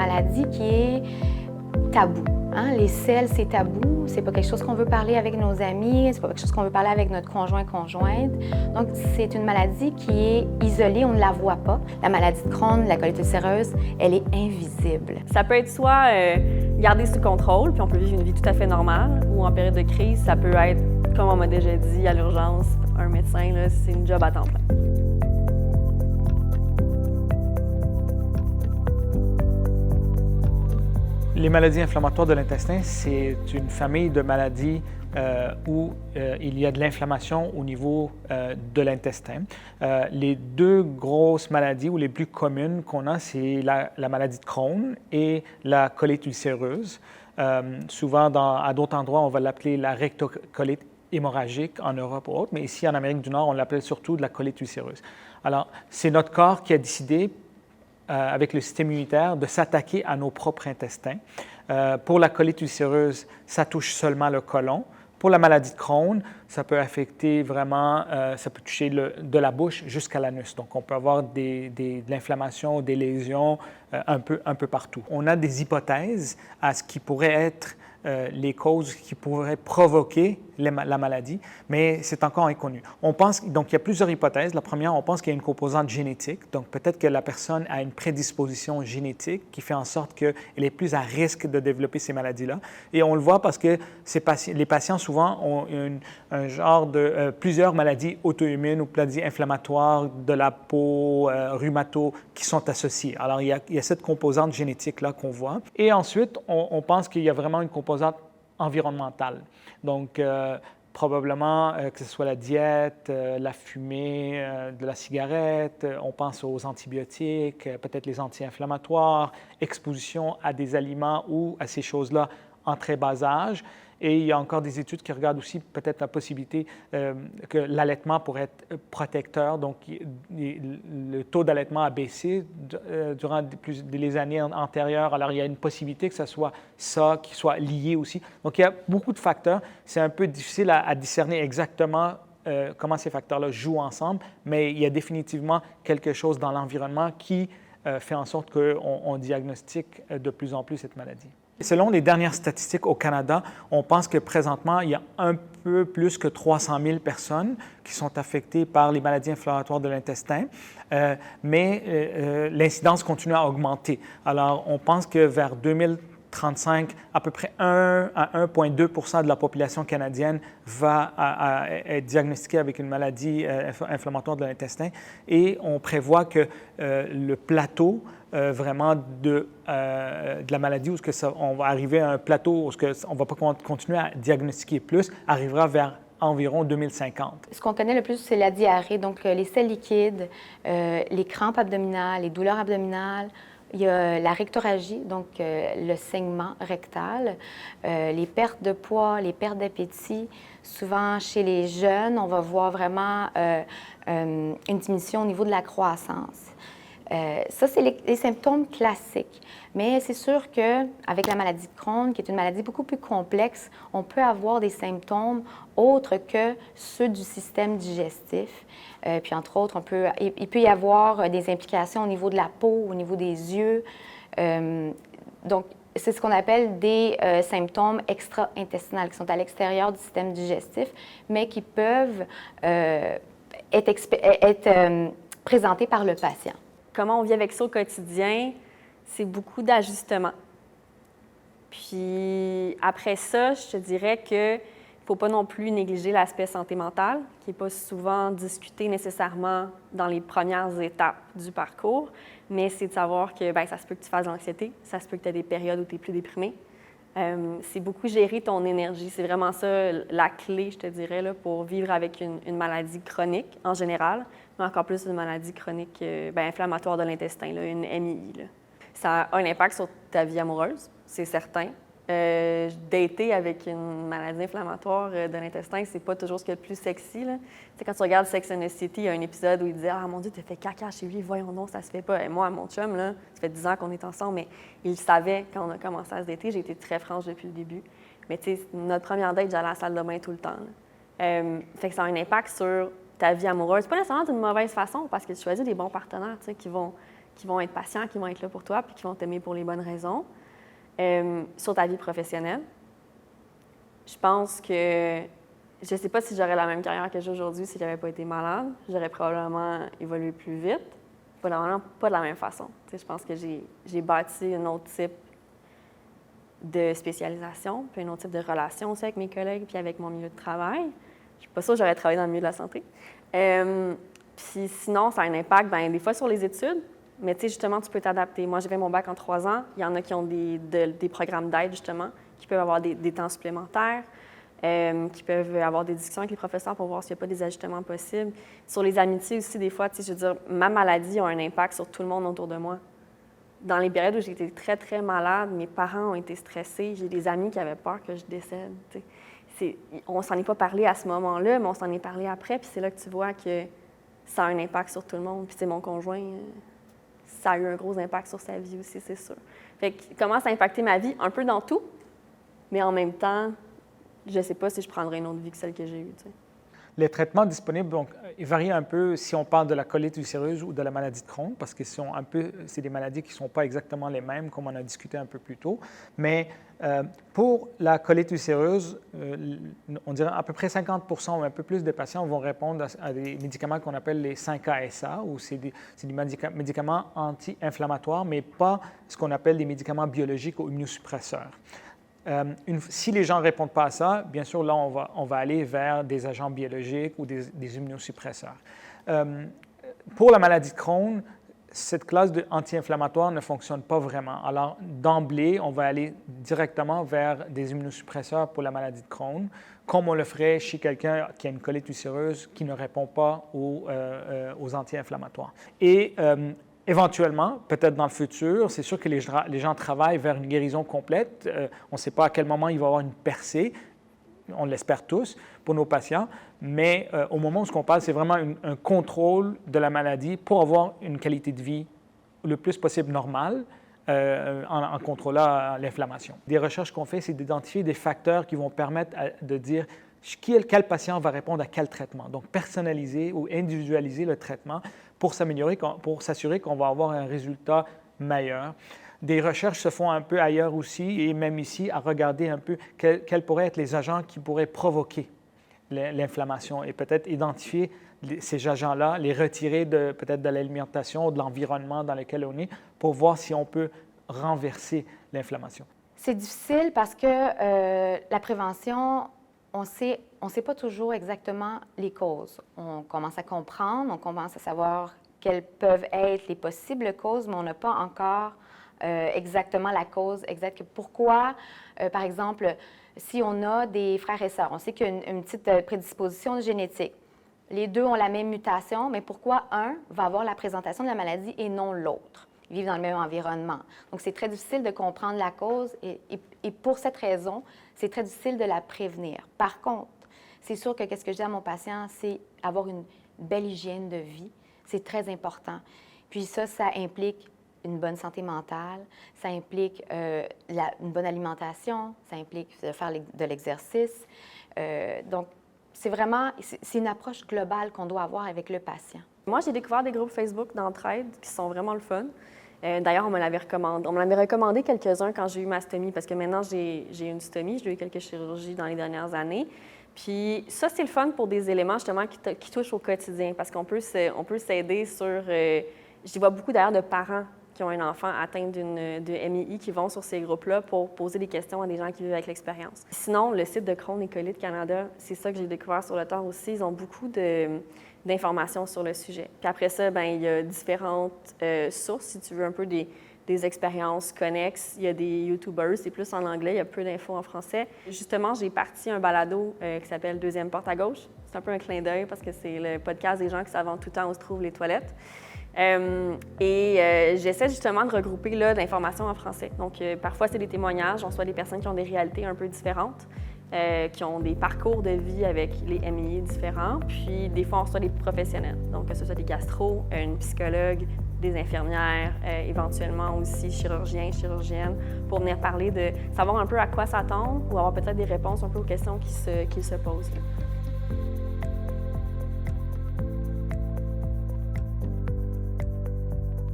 maladie qui est tabou. Hein? Les selles, c'est tabou. C'est pas quelque chose qu'on veut parler avec nos amis. C'est pas quelque chose qu'on veut parler avec notre conjointe. Donc, c'est une maladie qui est isolée. On ne la voit pas. La maladie de Crohn, la colite ulcéreuse, elle est invisible. Ça peut être soit garder sous contrôle, puis on peut vivre une vie tout à fait normale, ou en période de crise, ça peut être, comme on m'a déjà dit, à l'urgence, un médecin, là, c'est une job à temps plein. Les maladies inflammatoires de l'intestin, c'est une famille de maladies où il y a de l'inflammation au niveau de l'intestin. Les deux grosses maladies ou les plus communes qu'on a, c'est la maladie de Crohn et la colite ulcéreuse. Souvent, à d'autres endroits, on va l'appeler la rectocolite hémorragique en Europe ou autre, mais ici en Amérique du Nord, on l'appelle surtout de la colite ulcéreuse. Alors, c'est notre corps qui a décidé avec le système immunitaire, de s'attaquer à nos propres intestins. Pour la colite ulcéreuse, ça touche seulement le côlon. Pour la maladie de Crohn, ça peut affecter vraiment, ça peut toucher de la bouche jusqu'à l'anus. Donc, on peut avoir de l'inflammation, des lésions un peu partout. On a des hypothèses à ce qui pourrait être les causes qui pourraient provoquer la maladie, mais c'est encore inconnu. On pense, donc il y a plusieurs hypothèses. La première, on pense qu'il y a une composante génétique, donc peut-être que la personne a une prédisposition génétique qui fait en sorte qu'elle est plus à risque de développer ces maladies-là. Et on le voit parce que les patients souvent ont un genre de plusieurs maladies auto-immunes ou maladies inflammatoires de la peau, rhumato, qui sont associées. Alors il y a cette composante génétique-là qu'on voit. Et ensuite, on pense qu'il y a vraiment une composante environnementale. Donc, probablement que ce soit la diète, la fumée de la cigarette, on pense aux antibiotiques, peut-être les anti-inflammatoires, exposition à des aliments ou à ces choses-là en très bas âge. Et il y a encore des études qui regardent aussi peut-être la possibilité que l'allaitement pourrait être protecteur. Donc, le taux d'allaitement a baissé durant les années antérieures. Alors, il y a une possibilité que ce soit ça qui soit lié aussi. Donc, il y a beaucoup de facteurs. C'est un peu difficile à discerner exactement comment ces facteurs-là jouent ensemble, mais il y a définitivement quelque chose dans l'environnement qui fait en sorte qu'on diagnostique de plus en plus cette maladie. Selon les dernières statistiques au Canada, on pense que présentement, il y a un peu plus que 300 000 personnes qui sont affectées par les maladies inflammatoires de l'intestin, mais l'incidence continue à augmenter. Alors, on pense que vers 2035, à peu près 1 à 1,2 % de la population canadienne va être diagnostiquée avec une maladie inflammatoire de l'intestin et on prévoit que le plateau vraiment de la maladie où on va arriver à un plateau où on ne va pas continuer à diagnostiquer plus, arrivera vers environ 2050. Ce qu'on connaît le plus, c'est la diarrhée, donc les selles liquides, les crampes abdominales, les douleurs abdominales. Il y a la rectorragie, donc le saignement rectal, les pertes de poids, les pertes d'appétit. Souvent, chez les jeunes, on va voir vraiment une diminution au niveau de la croissance. Ça, c'est les symptômes classiques. Mais c'est sûr qu'avec la maladie de Crohn, qui est une maladie beaucoup plus complexe, on peut avoir des symptômes autres que ceux du système digestif. Puis, entre autres, il peut y avoir des implications au niveau de la peau, au niveau des yeux. Donc, c'est ce qu'on appelle des symptômes extra-intestinaux qui sont à l'extérieur du système digestif, mais qui peuvent être présentés par le patient. Comment on vit avec ça au quotidien, c'est beaucoup d'ajustements. Puis après ça, je te dirais qu'il ne faut pas non plus négliger l'aspect santé mentale, qui n'est pas souvent discuté nécessairement dans les premières étapes du parcours, mais c'est de savoir que ça se peut que tu fasses de l'anxiété, ça se peut que tu aies des périodes où tu es plus déprimé. C'est beaucoup gérer ton énergie. C'est vraiment ça la clé, je te dirais, là, pour vivre avec une maladie chronique en général, mais encore plus une maladie chronique inflammatoire de l'intestin, là, une MII. Là. Ça a un impact sur ta vie amoureuse, c'est certain. Dater avec une maladie inflammatoire de l'intestin, c'est pas toujours ce qui est le plus sexy. Là. Quand tu regardes Sex and the City, il y a un épisode où il disait « Ah mon Dieu, t'as fait caca chez lui, voyons donc, ça se fait pas. » Et moi, mon chum, là, ça fait 10 ans qu'on est ensemble, mais il savait quand on a commencé à se dater. J'ai été très franche depuis le début. Mais tu sais, notre première date, j'allais à la salle de bain tout le temps. Fait que ça a un impact sur ta vie amoureuse. Pas nécessairement d'une mauvaise façon, parce que tu choisis des bons partenaires qui qui vont être patients, qui vont être là pour toi, puis qui vont t'aimer pour les bonnes raisons. Sur ta vie professionnelle, je pense que je ne sais pas si j'aurais la même carrière que j'ai aujourd'hui si je n'avais pas été malade. J'aurais probablement évolué plus vite, probablement pas de la même façon. Tu sais, je pense que j'ai bâti un autre type de spécialisation, puis un autre type de relation aussi avec mes collègues, puis avec mon milieu de travail. Je ne suis pas sûre que j'aurais travaillé dans le milieu de la santé. Puis sinon, ça a un impact, bien, des fois sur les études, mais tu sais, justement, tu peux t'adapter. Moi, j'ai fait mon bac en 3 ans. Il y en a qui ont des programmes d'aide, justement, qui peuvent avoir des temps supplémentaires, qui peuvent avoir des discussions avec les professeurs pour voir s'il n'y a pas des ajustements possibles. Sur les amitiés aussi, des fois, tu sais, je veux dire, ma maladie a un impact sur tout le monde autour de moi. Dans les périodes où j'étais très, très malade, mes parents ont été stressés. J'ai des amis qui avaient peur que je décède. On ne s'en est pas parlé à ce moment-là, mais on s'en est parlé après. Puis c'est là que tu vois que ça a un impact sur tout le monde. Puis c'est mon conjoint, ça a eu un gros impact sur sa vie aussi, c'est sûr. Fait que comment ça a impacté ma vie? Un peu dans tout, mais en même temps, je ne sais pas si je prendrais une autre vie que celle que j'ai eue. Tu sais. Les traitements disponibles, donc, ils varient un peu si on parle de la colite ulcéreuse ou de la maladie de Crohn, parce que c'est des maladies qui ne sont pas exactement les mêmes, comme on a discuté un peu plus tôt. Mais pour la colite ulcéreuse, on dirait à peu près 50% ou un peu plus des patients vont répondre à des médicaments qu'on appelle les 5-ASA, ou c'est des médicaments anti-inflammatoires, mais pas ce qu'on appelle des médicaments biologiques ou immunosuppresseurs. Si les gens ne répondent pas à ça, bien sûr, là, on va aller vers des agents biologiques ou des immunosuppresseurs. Pour la maladie de Crohn, cette classe anti-inflammatoire ne fonctionne pas vraiment. Alors, d'emblée, on va aller directement vers des immunosuppresseurs pour la maladie de Crohn, comme on le ferait chez quelqu'un qui a une colite ulcéreuse qui ne répond pas aux anti-inflammatoires. Et éventuellement, peut-être dans le futur, c'est sûr que les gens travaillent vers une guérison complète. On ne sait pas à quel moment il va y avoir une percée. On l'espère tous pour nos patients, mais au moment où on parle, c'est vraiment un contrôle de la maladie pour avoir une qualité de vie le plus possible normale en contrôlant l'inflammation. Des recherches qu'on fait, c'est d'identifier des facteurs qui vont permettre de dire quel patient va répondre à quel traitement. Donc, personnaliser ou individualiser le traitement pour s'améliorer, pour s'assurer qu'on va avoir un résultat meilleur. Des recherches se font un peu ailleurs aussi, et même ici, à regarder un peu quels pourraient être les agents qui pourraient provoquer l'inflammation et peut-être identifier ces agents-là, les retirer peut-être de l'alimentation ou de l'environnement dans lequel on est pour voir si on peut renverser l'inflammation. C'est difficile parce que la prévention, on sait pas toujours exactement les causes. On commence à comprendre, on commence à savoir quelles peuvent être les possibles causes, mais on n'a pas encore exactement la cause exacte. Pourquoi, par exemple, si on a des frères et sœurs, on sait qu'il y a une petite prédisposition génétique. Les deux ont la même mutation, mais pourquoi un va avoir la présentation de la maladie et non l'autre? Ils vivent dans le même environnement. Donc, c'est très difficile de comprendre la cause et pour cette raison, c'est très difficile de la prévenir. Par contre, c'est sûr que qu'est-ce que je dis à mon patient, c'est avoir une belle hygiène de vie. C'est très important. Puis ça implique une bonne santé mentale, ça implique une bonne alimentation, ça implique de faire de l'exercice. Donc, c'est une approche globale qu'on doit avoir avec le patient. Moi, j'ai découvert des groupes Facebook d'entraide qui sont vraiment le fun. D'ailleurs, on me l'avait recommandé quelques-uns quand j'ai eu ma stomie, parce que maintenant, j'ai une stomie, j'ai eu quelques chirurgies dans les dernières années. Puis ça, c'est le fun pour des éléments, justement, qui touchent au quotidien, parce qu'on peut s'aider sur... J'y vois beaucoup, d'ailleurs, de parents qui ont un enfant atteint de MII qui vont sur ces groupes-là pour poser des questions à des gens qui vivent avec l'expérience. Sinon, le site de Crohn et Colite Canada, c'est ça que j'ai découvert sur le tard aussi. Ils ont beaucoup d'informations sur le sujet. Puis après ça, bien, il y a différentes sources, si tu veux, un peu des expériences connexes. Il y a des YouTubers, c'est plus en anglais, il y a peu d'infos en français. Justement, j'ai parti un balado qui s'appelle « Deuxième porte à gauche ». C'est un peu un clin d'œil parce que c'est le podcast des gens qui savent en tout temps où se trouvent les toilettes. J'essaie justement de regrouper là, d'informations en français. Donc, parfois, c'est des témoignages. On reçoit des personnes qui ont des réalités un peu différentes, qui ont des parcours de vie avec les MII différents. Puis, des fois, on reçoit des professionnels. Donc, que ce soit des gastros, une psychologue, des infirmières, éventuellement aussi chirurgiens, chirurgiennes, pour venir parler de savoir un peu à quoi s'attendre ou avoir peut-être des réponses un peu aux questions qui se posent. Là.